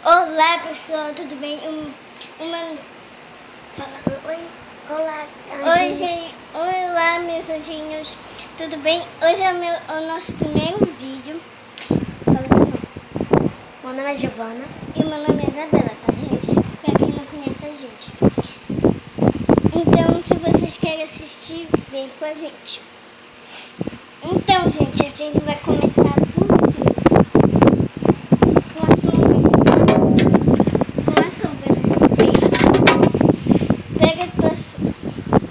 Olá pessoal, tudo bem? Oi. Olá, Oi, gente. Olá, meus anjinhos. Tudo bem? Hoje é o nosso primeiro vídeo. Fala comigo. meu nome é Giovana. E meu nome é Isabela, tá, gente? Pra quem não conhece a gente. Então, se vocês querem assistir, vem com a gente. Então, gente, a gente vai começar com a sombra. Com a sombra, né? Pega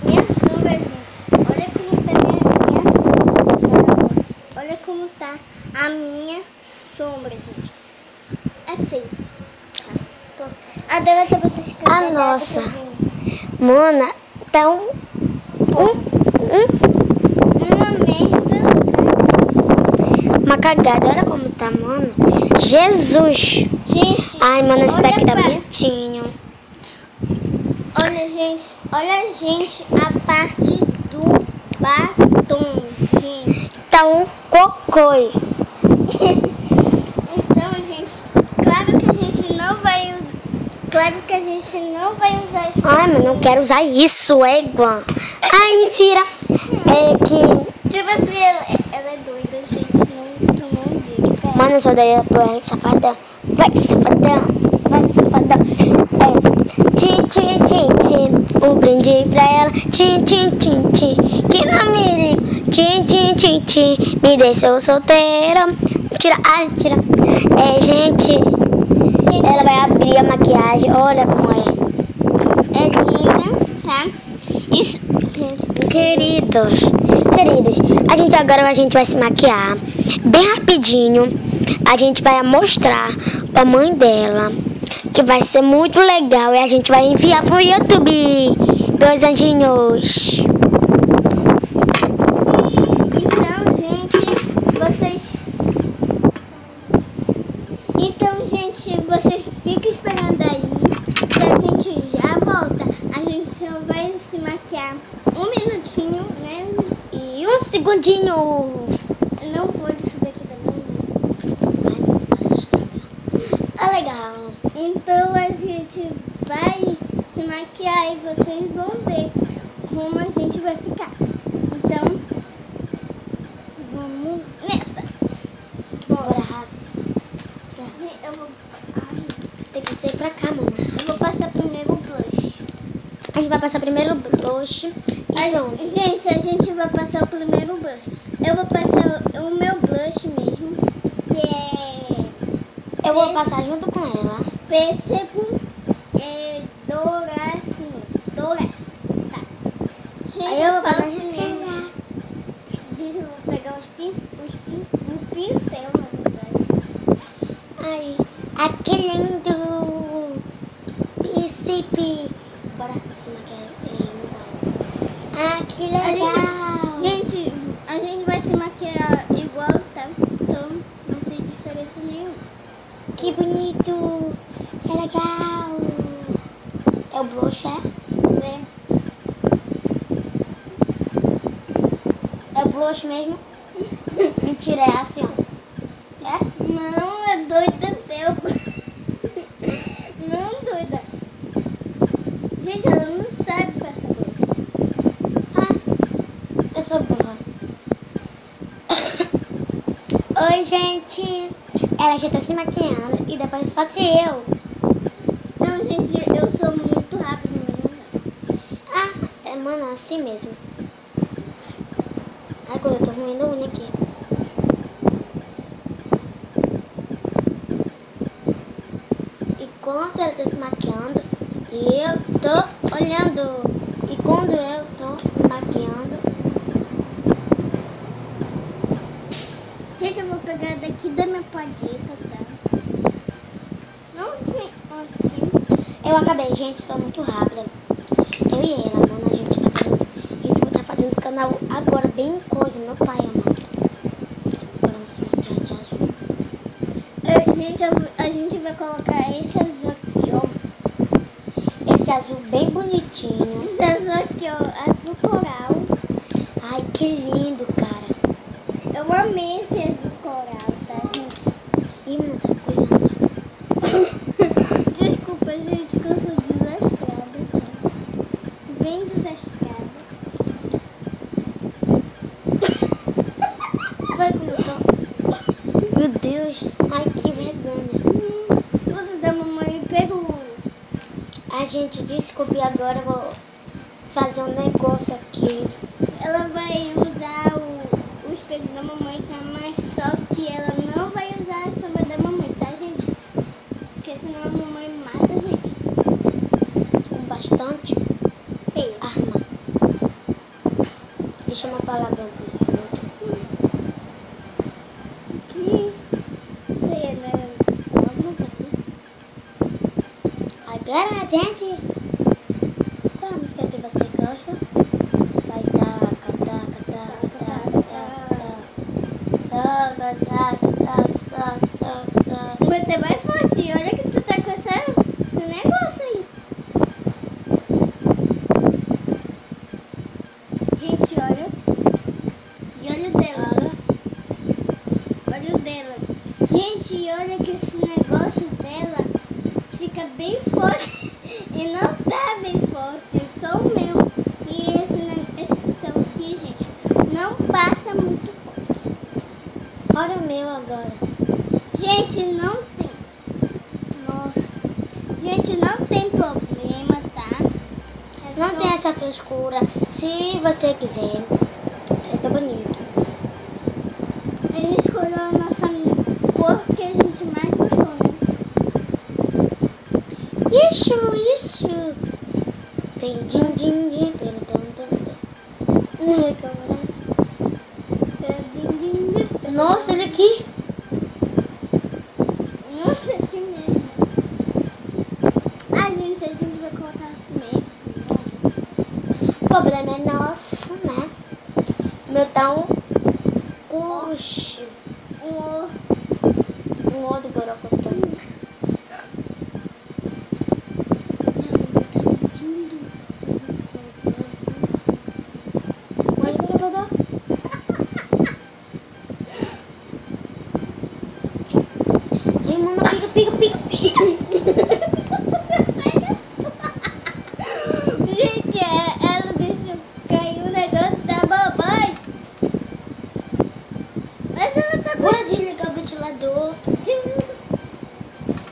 minha sombra, gente. Olha como tá minha sombra. Olha como tá a minha sombra, gente. É feio. Tá. A dela tá botando escangalhada. A nossa. Mona, tá uma merda. uma cagada. Olha como tá, mano. Jesus. Gente, Ai, mano, esse daqui tá pá. bonitinho. Olha, gente, a parte do batom, gente. Tá um cocô. Então, gente, claro que a gente não vai usar isso. Ai, mas não quero usar isso, égua. Ai, mentira. É que... Tipo assim, ela é doida, gente, não tomou um beijo. Mano, eu sou daí pro ela, safadão. Vai, safadão. Vai, safadão. É. Tchim, tchim, tchim, tchim. Um brinde pra ela. Tchim, tchim, tchim, tchim. Que não me liga. Tchim, tchim, tchim, tchim. Me deixou solteira. Tira, ai, tira. É, gente. Ela vai abrir a maquiagem. Olha como é. É linda, tá? Isso, gente, Queridos, a gente vai se maquiar bem rapidinho. A gente vai mostrar pra mãe dela, que vai ser muito legal. E a gente vai enviar pro YouTube, meus anjinhos. Então, gente, vocês ficam esperando aí, que a gente já volta. A gente só vai se maquiar um minutinho, né? E um segundinho. Não pode isso daqui também. Ai, mano, para de estragar. Tá legal. Então a gente vai se maquiar e vocês vão ver como a gente vai ficar. Então, vamos nessa. Bora rápido. Eu vou... Tem que ser pra cá, mano. Eu vou passar primeiro o blush. A gente vai passar primeiro o blush. E pronto. Gente, a gente vai passar o primeiro blush. Eu vou passar o meu blush mesmo, que é... Eu vou passar junto com ela. Pêssego douracinho. Tá. Gente, Aí eu vou passar faço junto com mesmo. ela. Gente, eu vou pegar um pincel, na verdade. Ai, que lindo. Príncipe. Bora se maquiar igual. Ah, que legal. Gente, a gente vai se maquiar igual, tá? Então, não tem diferença nenhuma. Que bonito. É legal. É o blush, é? É o blush mesmo? Mentira, é assim, ó. É? Não, é doida deu. Não, doida. Gente, ela não sabe passar blush. Ah, eu sou burra. Oi, gente. Ela já tá se maquiando e depois pode ser eu. Não, gente, eu sou muito rápida mesmo. Ah, é, mano, assim mesmo. Ai, quando eu tô ruindo unha aqui. Enquanto ela tá se maquiando, eu tô olhando. E quando eu tô me maquiando... Gente, eu vou pegar daqui da minha palheta, tá? Não sei aqui. Eu acabei, gente, sou muito rápida. Eu e ela, mano, a gente tá fazendo o canal agora, bem coisa, meu pai amado. Agora vamos se maquiar de azul. Gente, a gente vai colocar esse azul aqui, ó. Esse azul bem bonitinho. Esse azul aqui, ó, azul coral. Ai, que lindo, cara. Eu amei esse azul coral, tá, gente? Ih, mano, tá coisando. gente, desculpe, agora eu vou fazer um negócio aqui. Ela vai usar o espelho da mamãe, tá? Mas só que ela não vai usar a sombra da mamãe, tá, gente? Porque senão a mamãe mata a gente. Com bastante arma. Deixa uma palavra pros outros. Que foi, né? Agora, gente, qual a música que você gosta? Vai taca, taca, taca, taca, taca, taca. Vai ter mais forte. Olha que tu tá com esse negócio aí. Gente, olha. E olha o dela. Olha o dela. Gente, olha que esse negócio dela fica bem forte. E não tá bem forte. Só o meu. E esse pincel aqui, gente, não passa muito forte. Olha o meu agora. Gente, não tem. Nossa. Gente, não tem problema, tá? Não tem essa frescura. Se você quiser, tá bonito. A gente escolheu a nossa cor que a gente mais gostou, né? Isso. Pelo din, din, din, pelo dom, dom, dom. Não é que eu abraço. Nossa, olha aqui. Nossa, que merda. A gente vai colocar assim mesmo. O problema é nosso, né? Meu tá um puxo. Um outro gorocotão. Olha o gorocotão. Ai, mano, pica. Gente, ela deixou cair o negócio da mamãe. Mas ela tá Bora desligar o ventilador.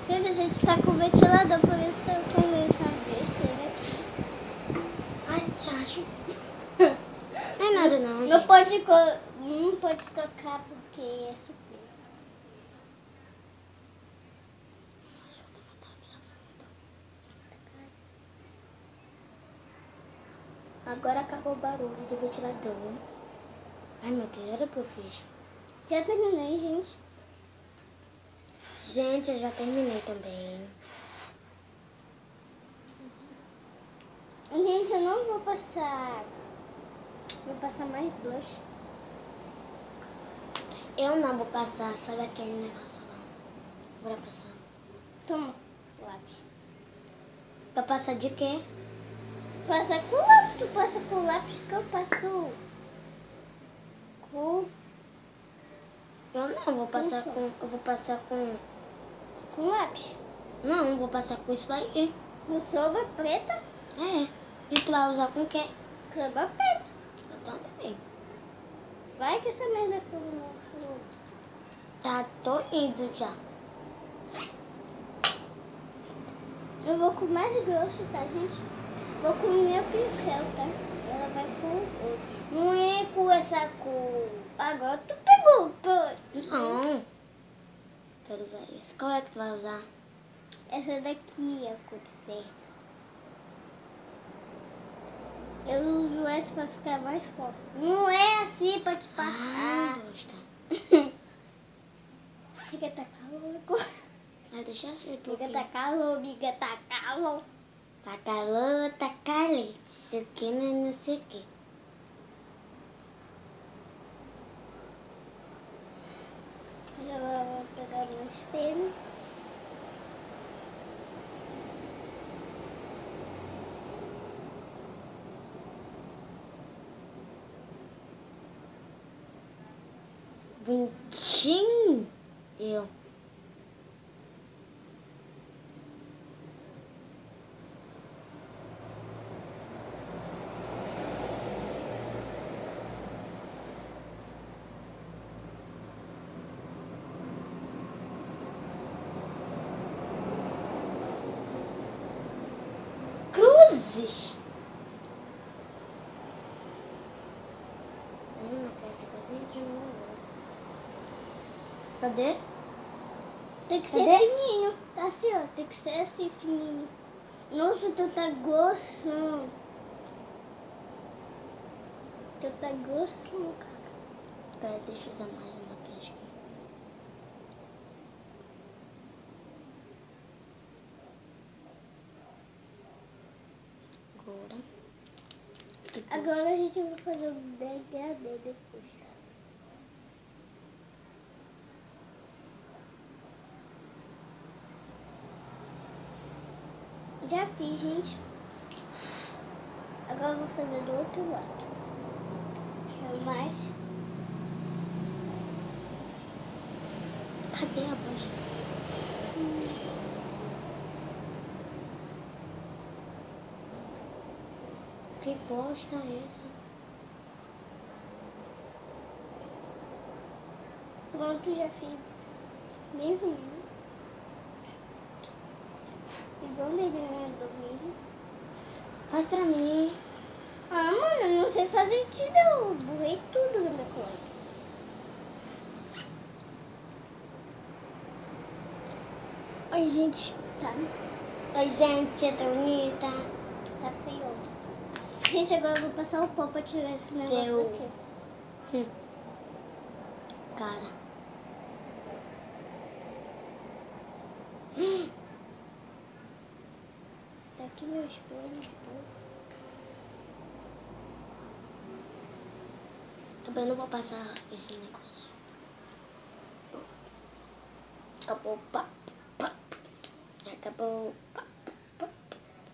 Gente, a gente tá com o ventilador, por isso tá fazendo essa besteira aqui. Ai, chacho. Não é nada não, gente. Não pode tocar porque é surpresa. Agora acabou o barulho do ventilador. Ai, meu Deus, olha o que eu fiz. Já terminei, gente. Gente, eu já terminei também. Gente, eu não vou passar. Vou passar mais 2. Eu não vou passar, sabe aquele negócio lá? Bora passar. Toma, lápis. Pra passar de quê? Passa com lápis. Tu passa com lápis que eu passo com Eu não vou passar com... Eu vou passar com... lápis. Não, vou passar com isso aí. Com sombra preta. É. E tu vai usar com o quê? Sombra preta. Eu também. Vai que essa merda que eu não falou. Tá, tô indo já. Eu vou com mais grosso, tá, gente? Vou com o meu pincel, tá? Ela vai com o outro. Não é com essa cor. Agora tu pegou. Não. Quero usar isso. Qual é que tu vai usar? Essa daqui é a cor certa. Eu uso essa pra ficar mais forte. Não é assim pra te passar. Gosta. Fica tá calor. Vai deixar assim um Fica pouquinho. tá calor, amiga, tá calor. Tá calor, tá caliente. Isso aqui não sei o que. Já vou pegar meu espelho. Bonitinho. Eu. vezes. Não quero essa coisinha de novo. Cadê? Tem que ser Cadê? fininho. Tá assim, ó. Tem que ser assim, fininho. Nossa, tu tá grossão. Tu tá grossão, cara. Pera, deixa eu usar mais a maquiagem aqui. Agora a gente vai fazer um degradê depois, tá? Já fiz, gente. Agora eu vou fazer do outro lado. Quero mais. Cadê a bosta? Que bosta é essa? Pronto, já fiz. Bem fininho. Igual o dedinho do vídeo. Faz pra mim. Ah, mano, eu não sei fazer tida. Eu borrei tudo na minha cola. Oi, gente. Tá? Oi, gente. Eu tô bonita. Tá feio. Gente, agora eu vou passar o pó pra tirar esse negócio Teu. aqui. Cara. Tá aqui meu espelho. Eu não vou passar esse negócio. Acabou. Pá, pá. Acabou. Pá, pá.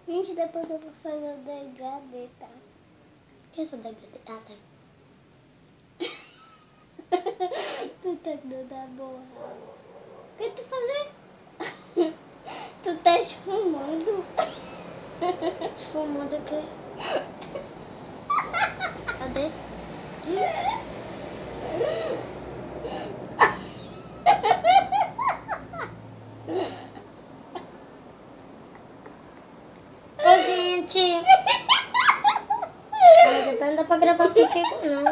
Gente, depois eu vou fazer o degradê, tá? Que é essa degradê? Ah, tá. Tu tá dando a borrada. O que tu fazer? Tu tá esfumando. Esfumando aqui. Cadê? Ô, gente. Mas não dá pra gravar contigo, não.